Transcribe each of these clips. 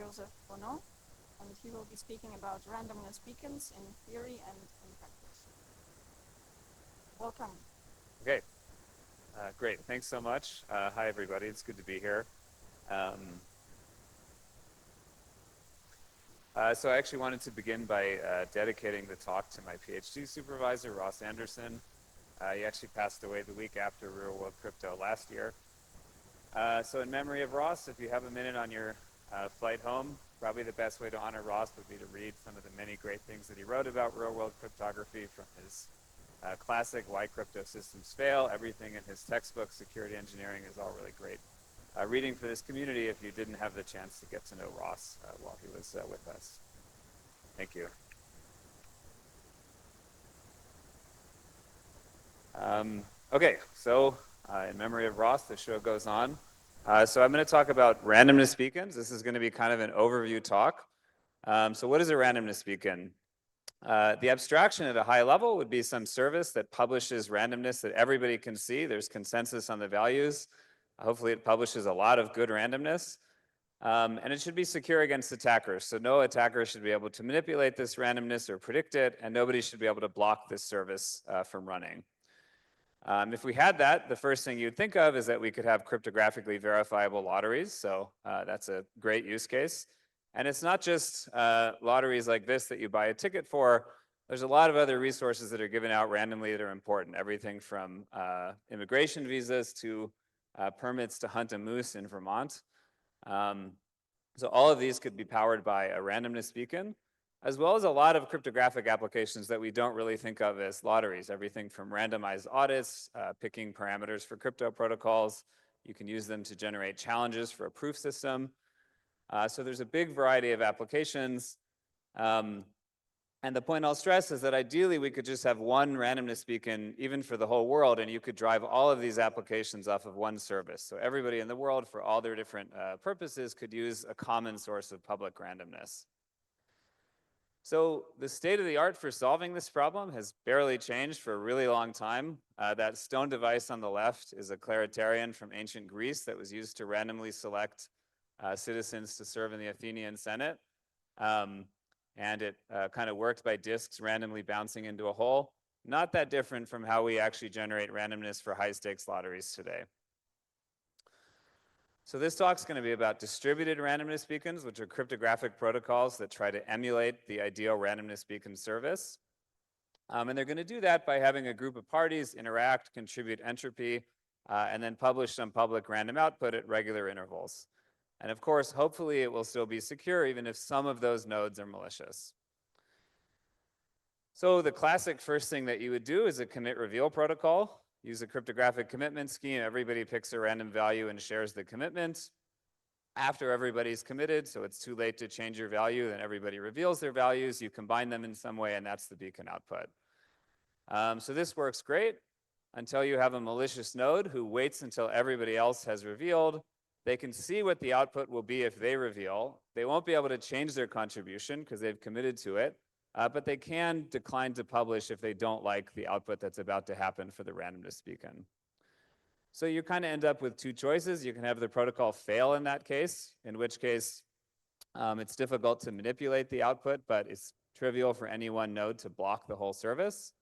Joseph Bonneau, and he will be speaking about randomness beacons in theory and in practice. Welcome. Okay, great. Thanks so much. Hi, everybody. It's good to be here. So I actually wanted to begin by dedicating the talk to my PhD supervisor, Ross Anderson. He actually passed away the week after Real World Crypto last year. So in memory of Ross, if you have a minute on your flight home, probably the best way to honor Ross would be to read some of the many great things that he wrote about real world cryptography, from his classic Why Crypto Systems Fail. Everything in his textbook, Security Engineering, is all really great reading for this community if you didn't have the chance to get to know Ross while he was with us. Thank you. Okay, so in memory of Ross, the show goes on. So I'm going to talk about randomness beacons. This is going to be kind of an overview talk. So what is a randomness beacon? The abstraction at a high level would be some service that publishes randomness that everybody can see. There's consensus on the values. Hopefully it publishes a lot of good randomness. And it should be secure against attackers. So no attacker should be able to manipulate this randomness or predict it, and nobody should be able to block this service from running. If we had that, the first thing you'd think of is that we could have cryptographically verifiable lotteries. So that's a great use case. And it's not just lotteries like this that you buy a ticket for. There's a lot of other resources that are given out randomly that are important. Everything from immigration visas to permits to hunt a moose in Vermont. So all of these could be powered by a randomness beacon, as well as a lot of cryptographic applications that we don't really think of as lotteries. Everything from randomized audits, picking parameters for crypto protocols. You can use them to generate challenges for a proof system. So there's a big variety of applications. And the point I'll stress is that ideally we could just have one randomness beacon even for the whole world, and you could drive all of these applications off of one service. So everybody in the world, for all their different purposes, could use a common source of public randomness. So the state of the art for solving this problem has barely changed for a really long time. That stone device on the left is a claritarion from ancient Greece that was used to randomly select citizens to serve in the Athenian Senate. And it kind of worked by disks randomly bouncing into a hole. Not that different from how we actually generate randomness for high stakes lotteries today. So this talk's going to be about distributed randomness beacons, which are cryptographic protocols that try to emulate the ideal randomness beacon service. And they're going to do that by having a group of parties interact, contribute entropy, and then publish some public random output at regular intervals. And of course, hopefully it will still be secure even if some of those nodes are malicious. So the classic first thing that you would do is a commit reveal protocol. Use a cryptographic commitment scheme. Everybody picks a random value and shares the commitment. After everybody's committed, so it's too late to change your value, then everybody reveals their values. You combine them in some way, and that's the beacon output. So this works great until you have a malicious node who waits until everybody else has revealed. They can see what the output will be if they reveal. They won't be able to change their contribution because they've committed to it, but they can decline to publish if they don't like the output that's about to happen for the randomness beacon. So you kind of end up with two choices. You can have the protocol fail in that case, in which case it's difficult to manipulate the output, but it's trivial for any one node to block the whole service.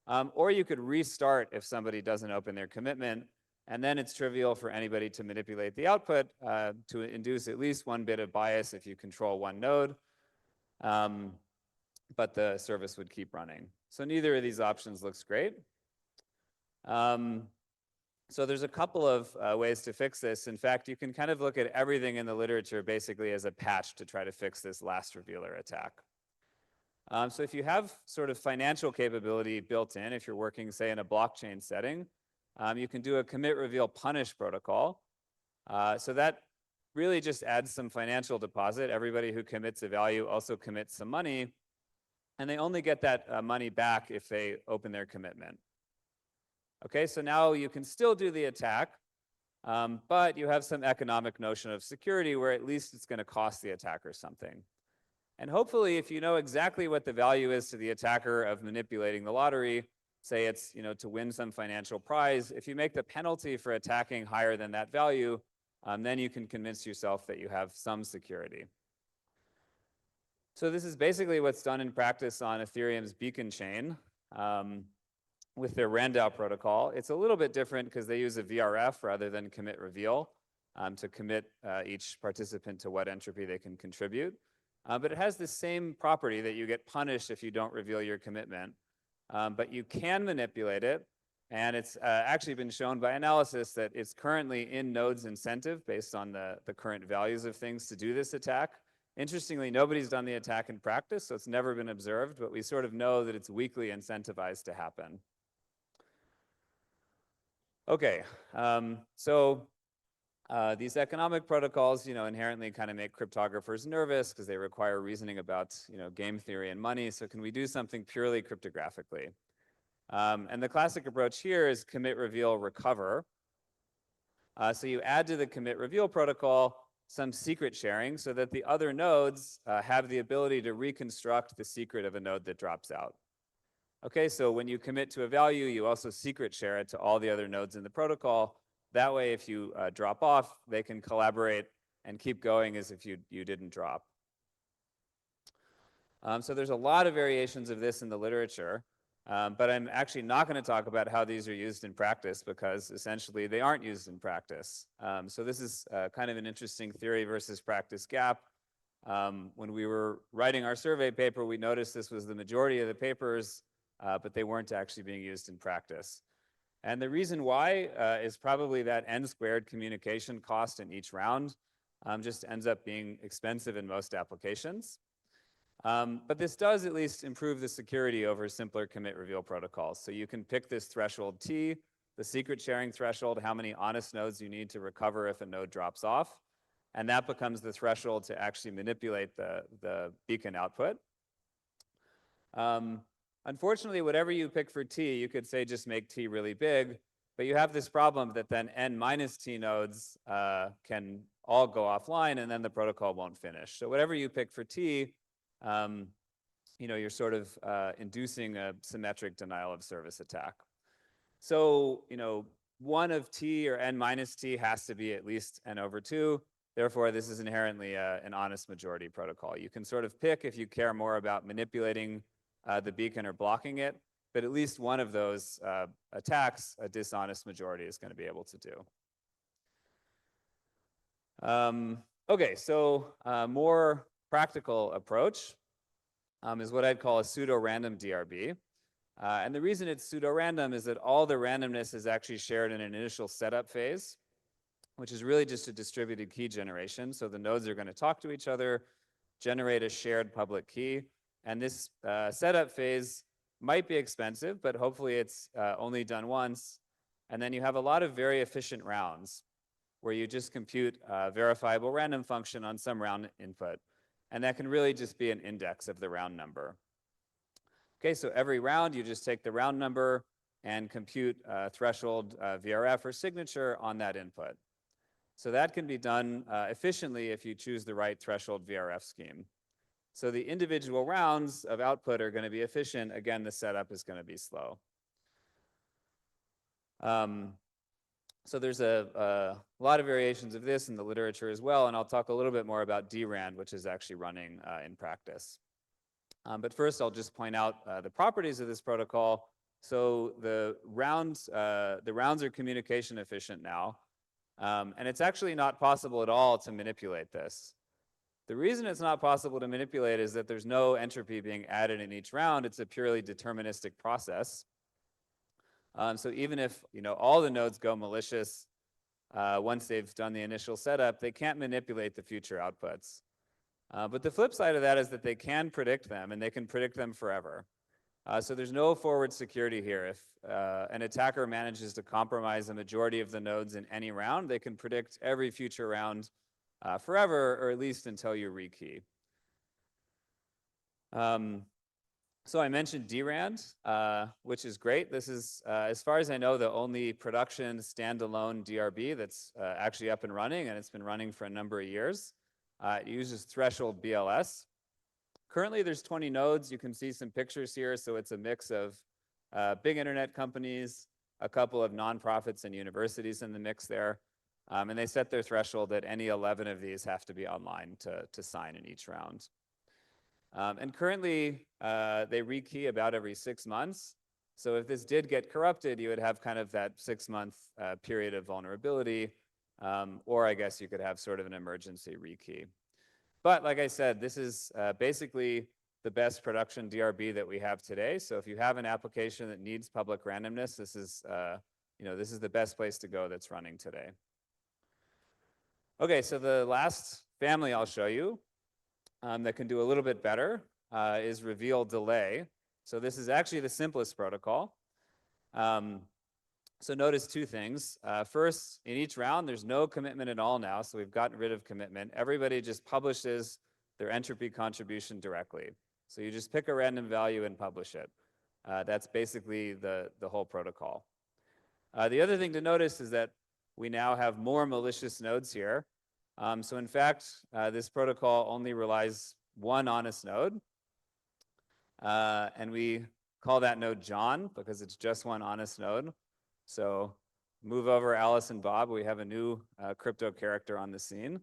Or you could restart if somebody doesn't open their commitment. And then it's trivial for anybody to manipulate the output to induce at least one bit of bias if you control one node. But the service would keep running. So neither of these options looks great. So there's a couple of ways to fix this. In fact, you can kind of look at everything in the literature basically as a patch to try to fix this last revealer attack. So if you have sort of financial capability built in, if you're working, say, in a blockchain setting, you can do a commit reveal punish protocol. So that really just adds some financial deposit. Everybody who commits a value also commits some money, and they only get that money back if they open their commitment. Okay, so now you can still do the attack, but you have some economic notion of security where at least it's going to cost the attacker something. And hopefully, if you know exactly what the value is to the attacker of manipulating the lottery, say it's to win some financial prize, if you make the penalty for attacking higher than that value, then you can convince yourself that you have some security. So this is basically what's done in practice on Ethereum's beacon chain with their Randow protocol. It's a little bit different because they use a VRF rather than commit reveal to commit each participant to what entropy they can contribute. But it has the same property that you get punished if you don't reveal your commitment. But you can manipulate it. And it's actually been shown by analysis that it's currently in nodes incentive based on the current values of things to do this attack. Interestingly, nobody's done the attack in practice, so it's never been observed, but we sort of know that it's weakly incentivized to happen. Okay, so these economic protocols, inherently kind of make cryptographers nervous because they require reasoning about, game theory and money. So can we do something purely cryptographically? And the classic approach here is commit, reveal, recover. So you add to the commit reveal protocol some secret sharing so that the other nodes have the ability to reconstruct the secret of a node that drops out. Okay, so when you commit to a value, you also secret share it to all the other nodes in the protocol. That way, if you drop off, they can collaborate and keep going as if you didn't drop. So there's a lot of variations of this in the literature. But I'm actually not going to talk about how these are used in practice because essentially they aren't used in practice. So this is kind of an interesting theory versus practice gap. When we were writing our survey paper, we noticed this was the majority of the papers, but they weren't actually being used in practice. And the reason why is probably that n-squared communication cost in each round just ends up being expensive in most applications. But this does at least improve the security over simpler commit reveal protocols. So you can pick this threshold T, the secret sharing threshold, how many honest nodes you need to recover if a node drops off. And that becomes the threshold to actually manipulate the beacon output. Unfortunately, whatever you pick for T, you could say just make T really big. But you have this problem that then n minus T nodes can all go offline, and then the protocol won't finish. So whatever you pick for T, you're sort of inducing a symmetric denial of service attack. So, 1 of T or n minus T has to be at least n over 2. Therefore, this is inherently an honest majority protocol. You can sort of pick if you care more about manipulating the beacon or blocking it, but at least one of those attacks, a dishonest majority is going to be able to do. Okay, so more practical approach is what I'd call a pseudo-random DRB. And the reason it's pseudo-random is that all the randomness is actually shared in an initial setup phase, which is really just a distributed key generation. So the nodes are going to talk to each other, generate a shared public key. And this setup phase might be expensive, but hopefully it's only done once. And then you have a lot of very efficient rounds where you just compute a verifiable random function on some round input. And that can really just be an index of the round number. Okay, so every round, you just take the round number and compute a threshold VRF or signature on that input. So that can be done efficiently if you choose the right threshold VRF scheme. So the individual rounds of output are going to be efficient. Again, the setup is going to be slow. So there's a lot of variations of this in the literature as well, and I'll talk a little bit more about DRAND, which is actually running in practice. But first, I'll just point out the properties of this protocol. So the rounds are communication efficient now, and it's actually not possible at all to manipulate this. The reason it's not possible to manipulate is that there's no entropy being added in each round. It's a purely deterministic process. So even if all the nodes go malicious once they've done the initial setup, they can't manipulate the future outputs. But the flip side of that is that they can predict them, and they can predict them forever. So there's no forward security here. If an attacker manages to compromise a majority of the nodes in any round, they can predict every future round forever, or at least until you rekey. So I mentioned DRAND, which is great. This is, as far as I know, the only production standalone DRB that's actually up and running, and it's been running for a number of years. It uses threshold BLS. Currently, there's 20 nodes. You can see some pictures here. So it's a mix of big internet companies, a couple of nonprofits and universities in the mix there. And they set their threshold that any 11 of these have to be online to sign in each round. And currently, they rekey about every 6 months. So if this did get corrupted, you would have kind of that 6-month period of vulnerability, or I guess you could have sort of an emergency rekey. But like I said, this is basically the best production DRB that we have today. So if you have an application that needs public randomness, this is, this is the best place to go that's running today. Okay, so the last family I'll show you that can do a little bit better is reveal delay. So this is actually the simplest protocol. So notice two things. First, in each round, there's no commitment at all now, so we've gotten rid of commitment. Everybody just publishes their entropy contribution directly. So you just pick a random value and publish it. That's basically the whole protocol. The other thing to notice is that we now have more malicious nodes here. So in fact, this protocol only relies one honest node. And we call that node John because it's just one honest node. So move over Alice and Bob. We have a new crypto character on the scene.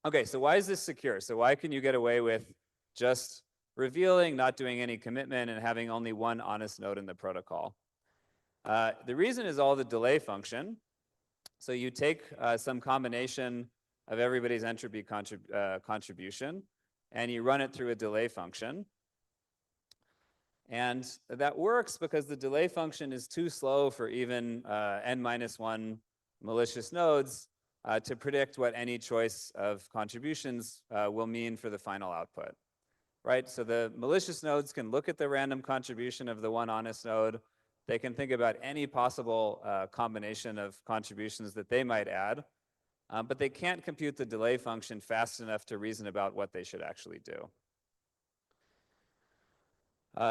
Okay, so why is this secure? So why can you get away with just revealing, not doing any commitment, and having only one honest node in the protocol? The reason is all the delay function. So you take some combination of everybody's entropy contribution, and you run it through a delay function. And that works because the delay function is too slow for even n-1 malicious nodes to predict what any choice of contributions will mean for the final output. Right? So the malicious nodes can look at the random contribution of the one honest node. They can think about any possible combination of contributions that they might add, but they can't compute the delay function fast enough to reason about what they should actually do.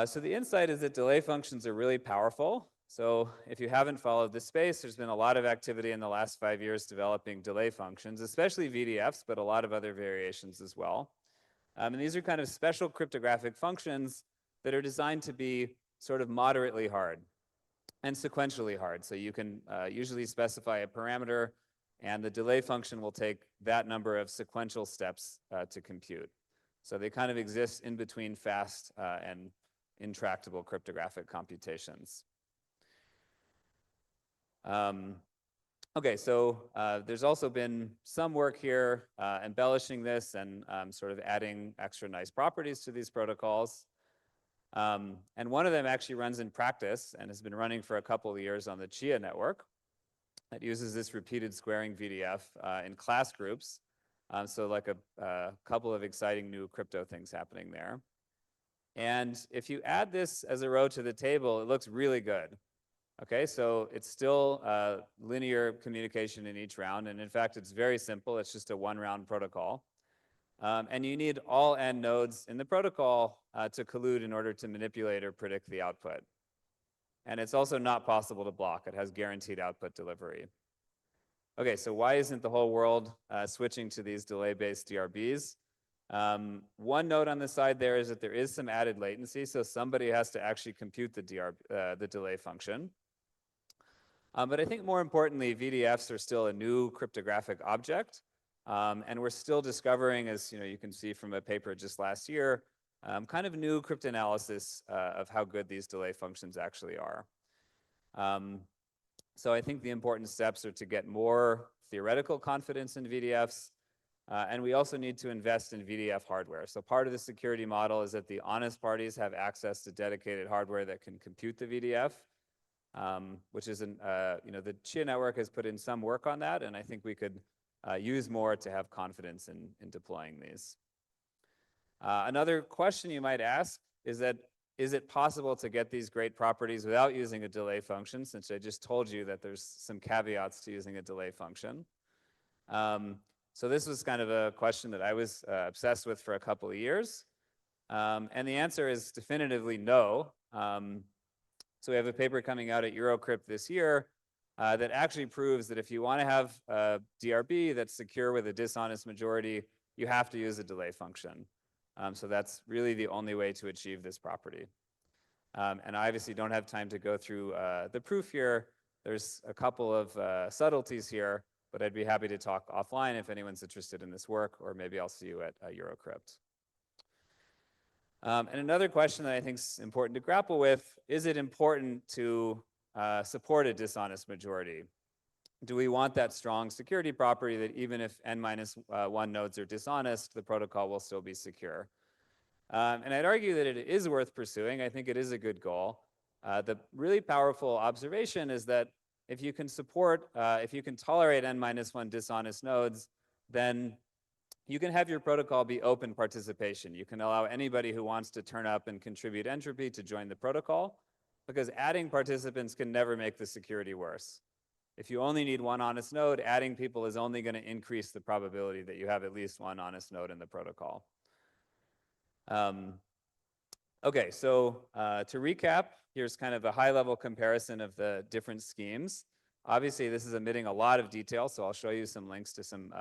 So the insight is that delay functions are really powerful. So if you haven't followed this space, there's been a lot of activity in the last 5 years developing delay functions, especially VDFs, but a lot of other variations as well. And these are kind of special cryptographic functions that are designed to be sort of moderately hard and sequentially hard. So you can usually specify a parameter, and the delay function will take that number of sequential steps to compute. So they kind of exist in between fast and intractable cryptographic computations. Okay, so there's also been some work here embellishing this and sort of adding extra nice properties to these protocols. And one of them actually runs in practice and has been running for a couple of years on the Chia network. It uses this repeated squaring VDF in class groups. So like a couple of exciting new crypto things happening there. And if you add this as a row to the table, it looks really good. Okay, so it's still linear communication in each round. And in fact, it's very simple. It's just a one-round protocol. And you need all n nodes in the protocol to collude in order to manipulate or predict the output. And it's also not possible to block. It has guaranteed output delivery. Okay, so why isn't the whole world switching to these delay-based DRBs? One note on the side there is that there is some added latency, so somebody has to actually compute the delay function. But I think more importantly, VDFs are still a new cryptographic object, and we're still discovering, as you can see from a paper just last year, kind of new cryptanalysis of how good these delay functions actually are. So I think the important steps are to get more theoretical confidence in VDFs, and we also need to invest in VDF hardware. So part of the security model is that the honest parties have access to dedicated hardware that can compute the VDF, which is, the Chia network has put in some work on that, and I think we could use more to have confidence in deploying these. Another question you might ask is that, is it possible to get these great properties without using a delay function, since I just told you that there's some caveats to using a delay function? So this was kind of a question that I was obsessed with for a couple of years. And the answer is definitively no. So we have a paper coming out at Eurocrypt this year that actually proves that if you want to have a DRB that's secure with a dishonest majority, you have to use a delay function. So that's really the only way to achieve this property. And I obviously don't have time to go through the proof here. There's a couple of subtleties here, but I'd be happy to talk offline if anyone's interested in this work, or maybe I'll see you at Eurocrypt. And another question that I think is important to grapple with, is it important to support a dishonest majority? Do we want that strong security property that even if n-1 nodes are dishonest, the protocol will still be secure? And I'd argue that it is worth pursuing. I think it is a good goal. The really powerful observation is that if you can tolerate n-1 dishonest nodes, then you can have your protocol be open participation. You can allow anybody who wants to turn up and contribute entropy to join the protocol, because adding participants can never make the security worse. If you only need one honest node, adding people is only going to increase the probability that you have at least one honest node in the protocol. Okay, so to recap, here's kind of a high-level comparison of the different schemes. Obviously, this is omitting a lot of detail, so I'll show you some links to some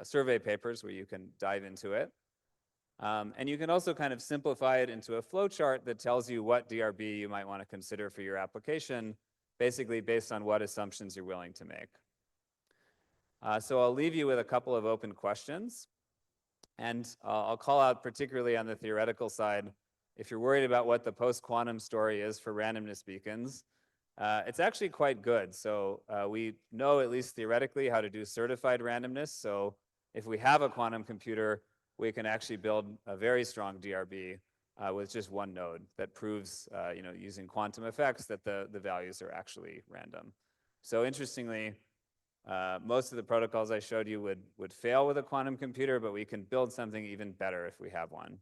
survey papers where you can dive into it. And you can also kind of simplify it into a flowchart that tells you what DRB you might want to consider for your application, basically based on what assumptions you're willing to make. So I'll leave you with a couple of open questions. And I'll call out particularly on the theoretical side, if you're worried about what the post-quantum story is for randomness beacons, it's actually quite good. So we know, at least theoretically, how to do certified randomness. So if we have a quantum computer, we can actually build a very strong DRB with just one node that proves, using quantum effects, that the values are actually random. So interestingly, most of the protocols I showed you would fail with a quantum computer, but we can build something even better if we have one.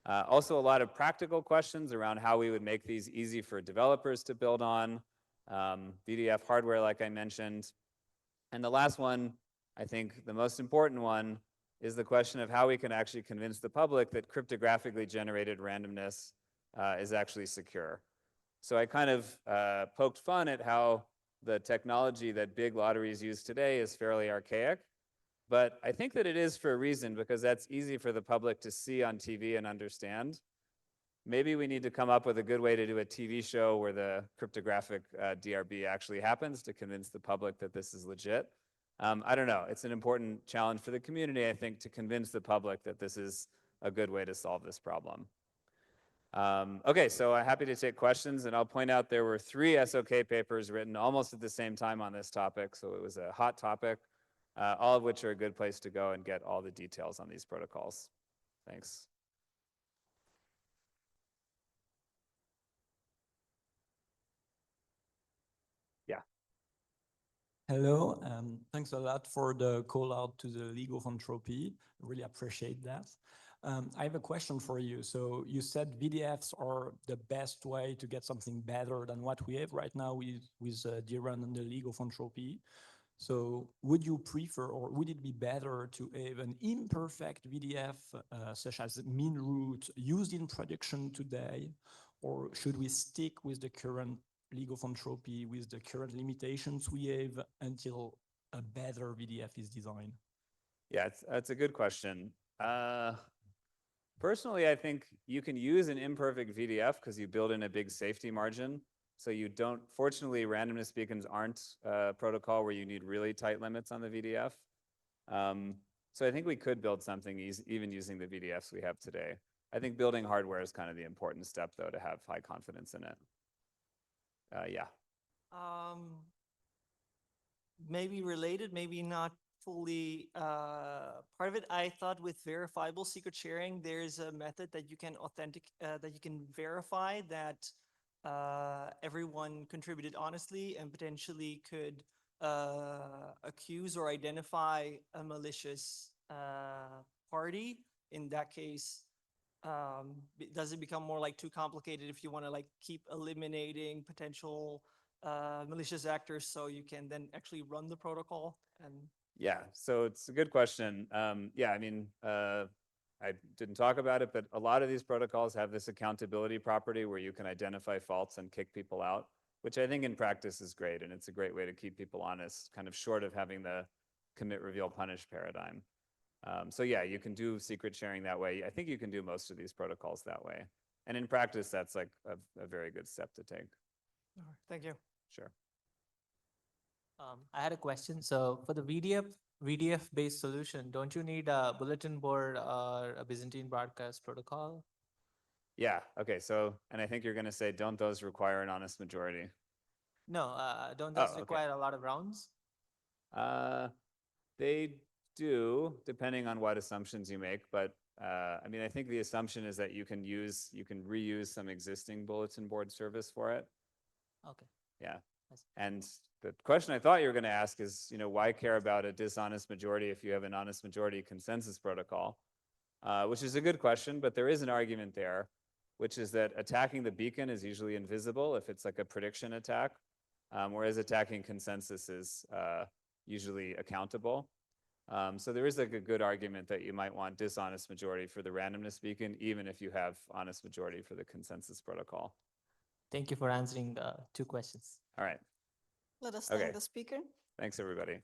Also, a lot of practical questions around how we would make these easy for developers to build on, VDF hardware, like I mentioned. And the last one, I think the most important one, is the question of how we can actually convince the public that cryptographically generated randomness is actually secure. So I kind of poked fun at how the technology that big lotteries use today is fairly archaic. But I think that it is for a reason, because that's easy for the public to see on TV and understand. Maybe we need to come up with a good way to do a TV show where the cryptographic DRB actually happens to convince the public that this is legit. I don't know. It's an important challenge for the community, I think, to convince the public that this is a good way to solve this problem. Okay, so I'm happy to take questions, and I'll point out there were 3 SOK papers written almost at the same time on this topic, so it was a hot topic. All of which are a good place to go and get all the details on these protocols. Thanks. Yeah. Hello, thanks a lot for the call out to the League of Entropy. Really appreciate that. I have a question for you. So you said VDFs are the best way to get something better than what we have right now with DRAN and the League of Entropy. So would you prefer, or would it be better to have an imperfect VDF, such as mean root, used in production today, or should we stick with the current League of Entropy with the current limitations we have until a better VDF is designed? Yeah, that's a good question. Personally, I think you can use an imperfect VDF because you build in a big safety margin. So you don't, fortunately, randomness beacons aren't a protocol where you need really tight limits on the VDF. So I think we could build something even using the VDFs we have today. I think building hardware is kind of the important step, though, to have high confidence in it. Yeah. Maybe related, maybe not fully part of it. I thought with verifiable secret sharing, there's a method that you can verify that everyone contributed honestly and potentially could accuse or identify a malicious party. In that case, does it become more like too complicated if you want to like keep eliminating potential malicious actors so you can then actually run the protocol? And yeah, so it's a good question. Yeah, I mean, I didn't talk about it, but a lot of these protocols have this accountability property where you can identify faults and kick people out, which I think in practice is great, and it's a great way to keep people honest, kind of short of having the commit, reveal, punish paradigm. So yeah, you can do secret sharing that way. I think you can do most of these protocols that way. And in practice, that's like a very good step to take. thank you. Sure. I had a question. So for the VDF VDF-based solution, don't you need a bulletin board or a Byzantine broadcast protocol? Yeah, okay, so, and I think you're gonna say, don't those require an honest majority? No, don't Oh, those okay. require a lot of rounds? They do, depending on what assumptions you make, but I mean, I think the assumption is that you can reuse some existing bulletin board service for it. Okay. Yeah. I see. And the question I thought you were going to ask is, why care about a dishonest majority if you have an honest majority consensus protocol? Which is a good question, but there is an argument there, which is that attacking the beacon is usually invisible if it's like a prediction attack, whereas attacking consensus is usually accountable. So there is like a good argument that you might want dishonest majority for the randomness beacon, even if you have honest majority for the consensus protocol. Thank you for answering the 2 questions. All right. Let us Okay. thank the speaker. Thanks, everybody.